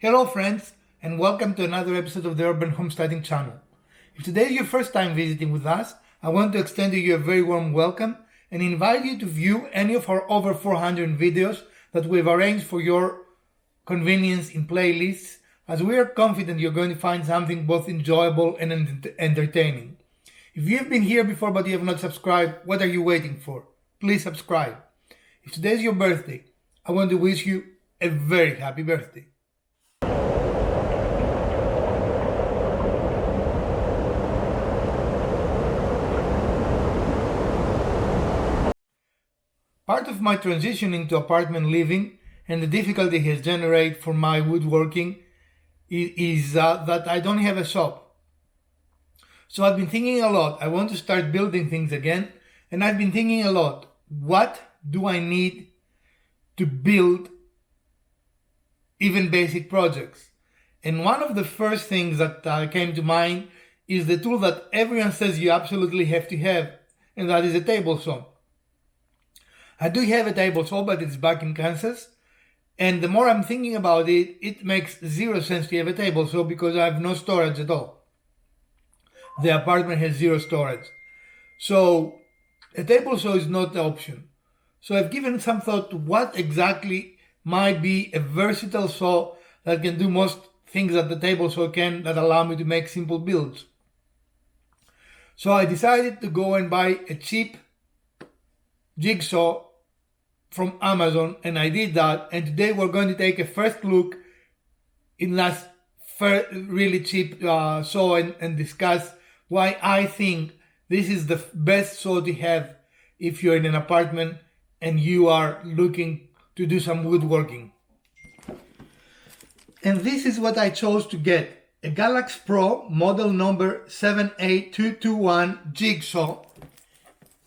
Hello friends, and welcome to another episode of the Urban Homesteading channel. If today is your first time visiting with us, I want to extend to you a very warm welcome and invite you to view any of our over 400 videos that we've arranged for your convenience in playlists, as we are confident you're going to find something both enjoyable and entertaining. If you have been here before but you have not subscribed, what are you waiting for? Please subscribe. If today is your birthday, I want to wish you a very happy birthday. Part of my transition into apartment living and the difficulty it has generated for my woodworking is that I don't have a shop. So I've been thinking a lot. I want to start building things again, and I've been thinking a lot. What do I need to build even basic projects? And one of the first things that came to mind is the tool that everyone says you absolutely have to have, and that is a table saw. I do have a table saw, but it's back in Kansas. And the more I'm thinking about it, it makes zero sense to have a table saw because I have no storage at all. The apartment has zero storage. So a table saw is not the option. So I've given some thought to what exactly might be a versatile saw that can do most things that the table saw can, that allow me to make simple builds. So I decided to go and buy a cheap jigsaw from Amazon, and I did that. And today we're going to take a first look in that really cheap saw and discuss why I think this is the best saw to have if you're in an apartment and you are looking to do some woodworking. And this is what I chose to get: a GALAX PRO model number 78221 jigsaw.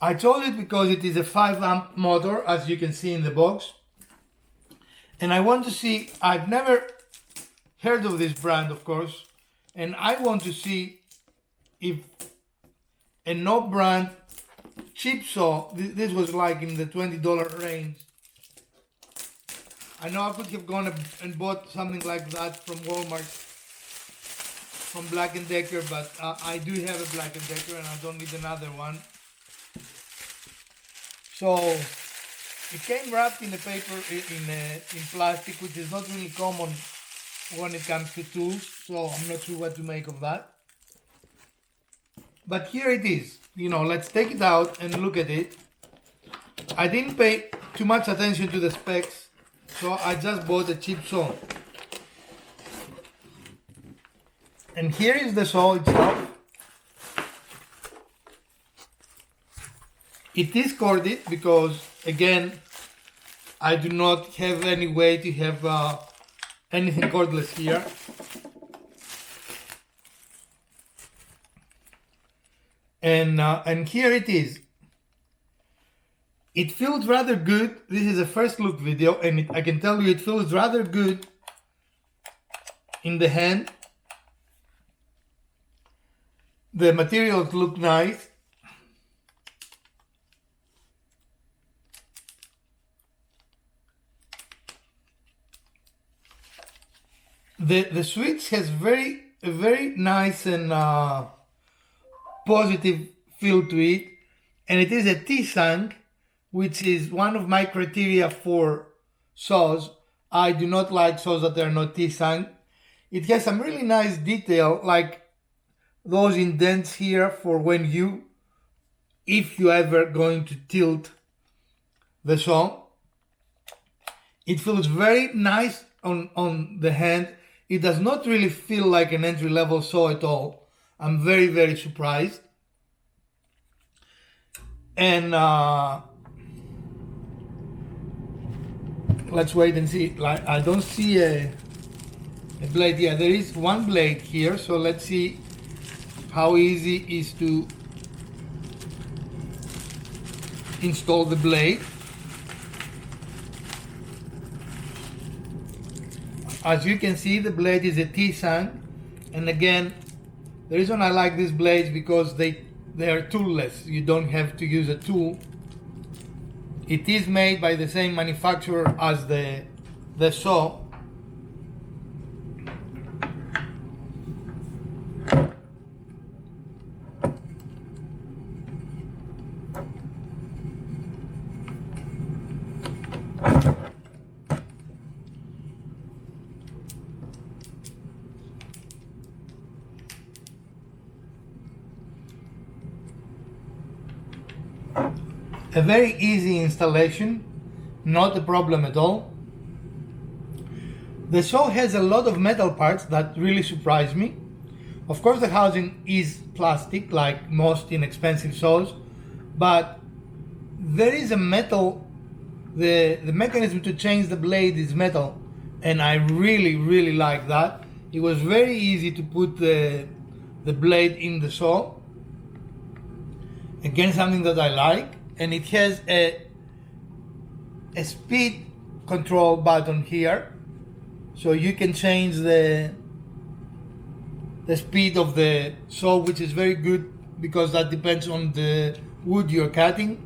I chose it because it is a 5 amp motor, as you can see in the box. And I want to see, I've never heard of this brand, of course, and I want to see if a no brand cheap saw, this was like in the $20 range. I know I could have gone and bought something like that from Walmart, from Black & Decker, but I do have a Black & Decker and I don't need another one. So it came wrapped in a paper, in plastic, which is not really common when it comes to tools, so I'm not sure what to make of that. But here it is. Let's take it out and look at it. I didn't pay too much attention to the specs, so I just bought a cheap saw. And here is the saw itself. It is corded because, again, I do not have any way to have anything cordless here. And here it is. It feels rather good. This is a first look video, and I can tell you it feels rather good in the hand. The materials look nice. The switch has a very nice and positive feel to it, and it is a T-Sank, which is one of my criteria for saws. I do not like saws that are not T-Sank. It has some really nice detail, like those indents here for when if you ever going to tilt the saw. It feels very nice on the hand. It does not really feel like an entry-level saw at all. I'm very, very surprised. And let's wait and see. I don't see a blade. Yeah, there is one blade here. So let's see how easy it is to install the blade. As you can see, the blade is a T-Sank, and again, the reason I like these blades because they are toolless. You don't have to use a tool. It is made by the same manufacturer as the saw, A very easy installation, not a problem at all. The saw has a lot of metal parts that really surprise me. Of course the housing is plastic like most inexpensive saws, but there is a metal, the mechanism to change the blade is metal, and I really like that. It was very easy to put the blade in the saw. Again, something that I like, and it has a speed control button here, so you can change the speed of the saw, which is very good because that depends on the wood you're cutting.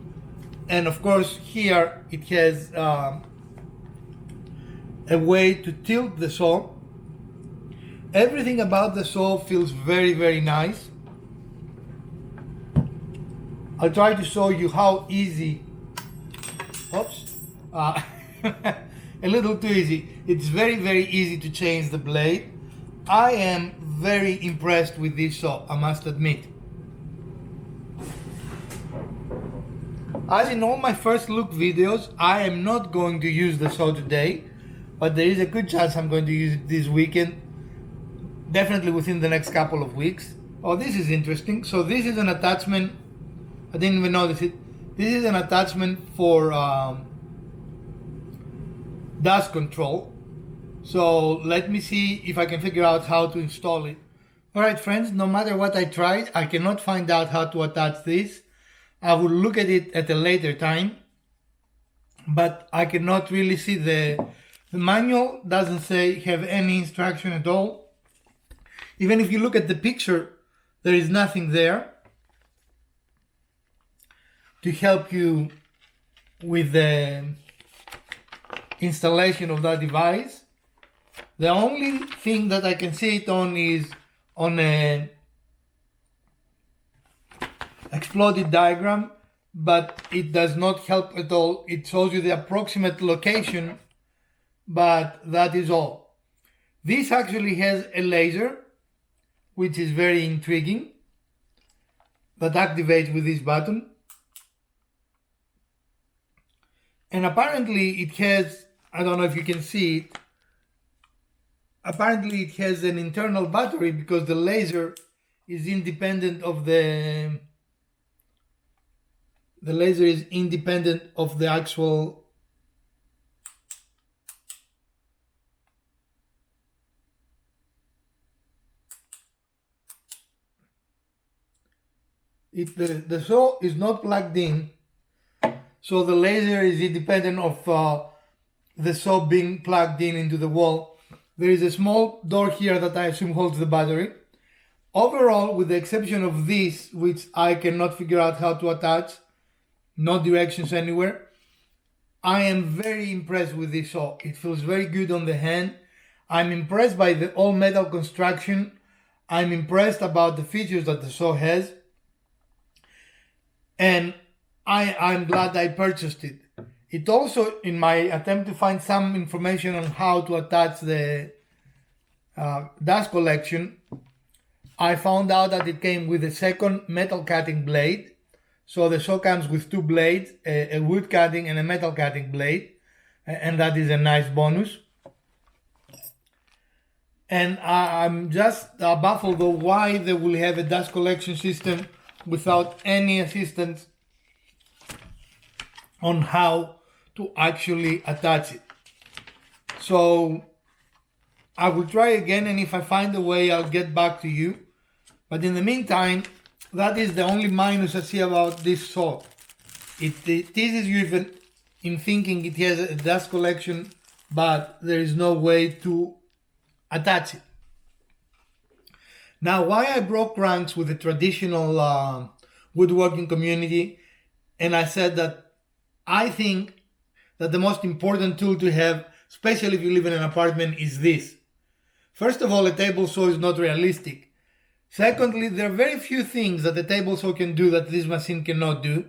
And of course here it has a way to tilt the saw. Everything about the saw feels very nice. I'll try to show you how easy, a little too easy. It's very easy to change the blade. I am very impressed with this saw, I must admit. As in all my first look videos, I am not going to use the saw today, but there is a good chance I'm going to use it this weekend, definitely within the next couple of weeks. Oh, this is interesting. So this is an attachment, I didn't even notice it. This is an attachment for dust control. So let me see if I can figure out how to install it. Alright friends, no matter what I tried, I cannot find out how to attach this. I will look at it at a later time, but I cannot really see the manual doesn't say have any instruction at all. Even if you look at the picture, there is nothing there to help you with the installation of that device. The only thing that I can see it on is on a exploded diagram, but it does not help at all. It shows you the approximate location, but that is all. This actually has a laser, which is very intriguing, that activates with this button. And apparently it has, I don't know if you can see it, apparently it has an internal battery because the laser is independent of the laser is independent of the actual the saw is not plugged in, so the laser is independent of the saw being plugged in into the wall. There is a small door here that I assume holds the battery. Overall, with the exception of this, which I cannot figure out how to attach, no directions anywhere, I am very impressed with this saw. It feels very good on the hand. I'm impressed by the all metal construction. I'm impressed about the features that the saw has. And I'm glad I purchased it. It also, in my attempt to find some information on how to attach the dust collection, I found out that it came with a second metal cutting blade. So the saw comes with two blades, a wood cutting and a metal cutting blade, and that is a nice bonus. And I'm just baffled though why they will have a dust collection system without any assistance on how to actually attach it. So I will try again, and if I find a way I'll get back to you. But in the meantime, that is the only minus I see about this saw. It teases you even in thinking it has a dust collection, but there is no way to attach it. Now, why I broke ranks with the traditional woodworking community, and I said that I think that the most important tool to have, especially if you live in an apartment, is this. First of all, a table saw is not realistic. Secondly, there are very few things that a table saw can do that this machine cannot do,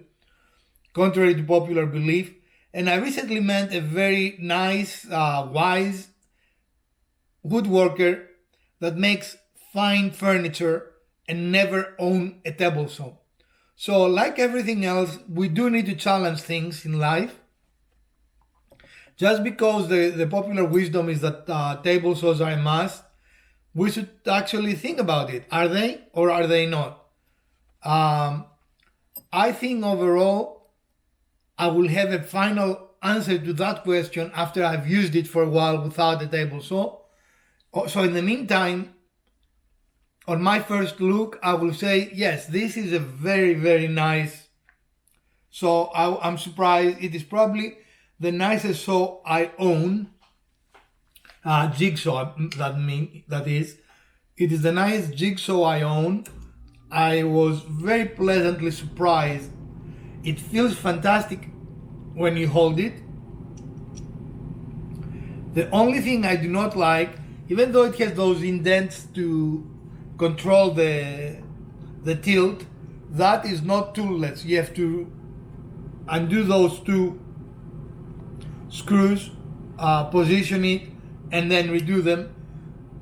contrary to popular belief. And I recently met a very nice, wise woodworker that makes fine furniture and never owned a table saw. So like everything else, we do need to challenge things in life. Just because the popular wisdom is that table saws are a must, we should actually think about it. Are they or are they not? I think overall, I will have a final answer to that question after I've used it for a while without a table saw. So in the meantime, on my first look, I will say, yes, this is a very, very nice saw. I'm surprised. It is probably the nicest saw I own. Jigsaw, that is. It is the nicest jigsaw I own. I was very pleasantly surprised. It feels fantastic when you hold it. The only thing I do not like, even though it has those indents to control the tilt, that is not toolless. You have to undo those two screws, position it, and then redo them.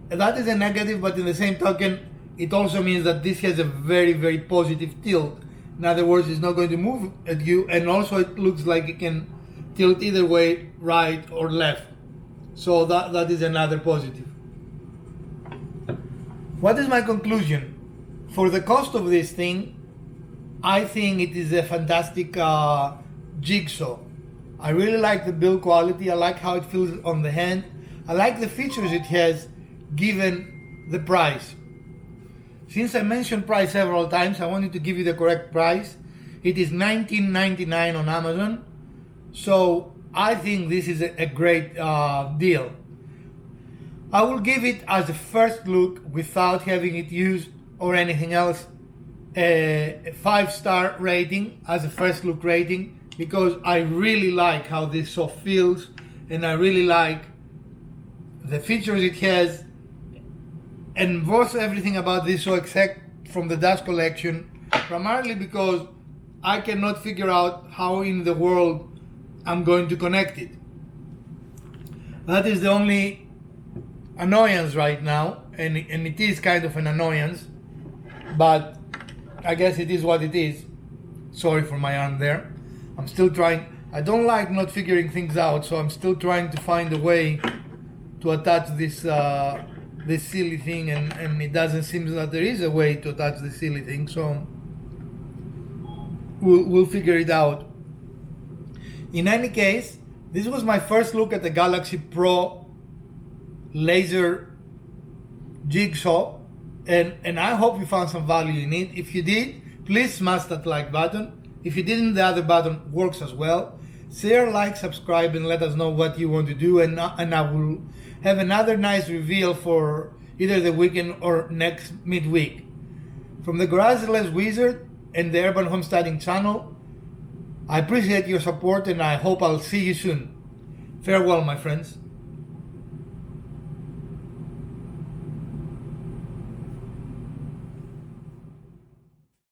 That is a negative, but in the same token, it also means that this has a very, very positive tilt. In other words, it's not going to move at you, and also it looks like it can tilt either way, right or left. So that is another positive. What is my conclusion? For the cost of this thing, I think it is a fantastic jigsaw. I really like the build quality. I like how it feels on the hand. I like the features it has given the price. Since I mentioned price several times, I wanted to give you the correct price. It is $19.99 on Amazon. So I think this is a great deal. I will give it as a first look, without having it used or anything else, a 5-star rating as a first look rating, because I really like how this saw feels, and I really like the features it has, and most everything about this saw except from the dust collection, primarily because I cannot figure out how in the world I'm going to connect it. That is the only annoyance right now, and it is kind of an annoyance, but I guess it is what it is. Sorry for my arm there. I'm still trying. I don't like not figuring things out, so I'm still trying to find a way to attach this this silly thing, and it doesn't seem that there is a way to attach the silly thing, so we'll figure it out. In any case, this was my first look at the GALAX Pro laser jigsaw, and I hope you found some value in it. If you did, please smash that like button. If you didn't, the other button works as well. Share, like, subscribe, and let us know what you want to do, and I will have another nice reveal for either the weekend or next midweek. From the Garageless Wizard and the Urban Homesteading channel, I appreciate your support, and I hope I'll see you soon. Farewell, my friends.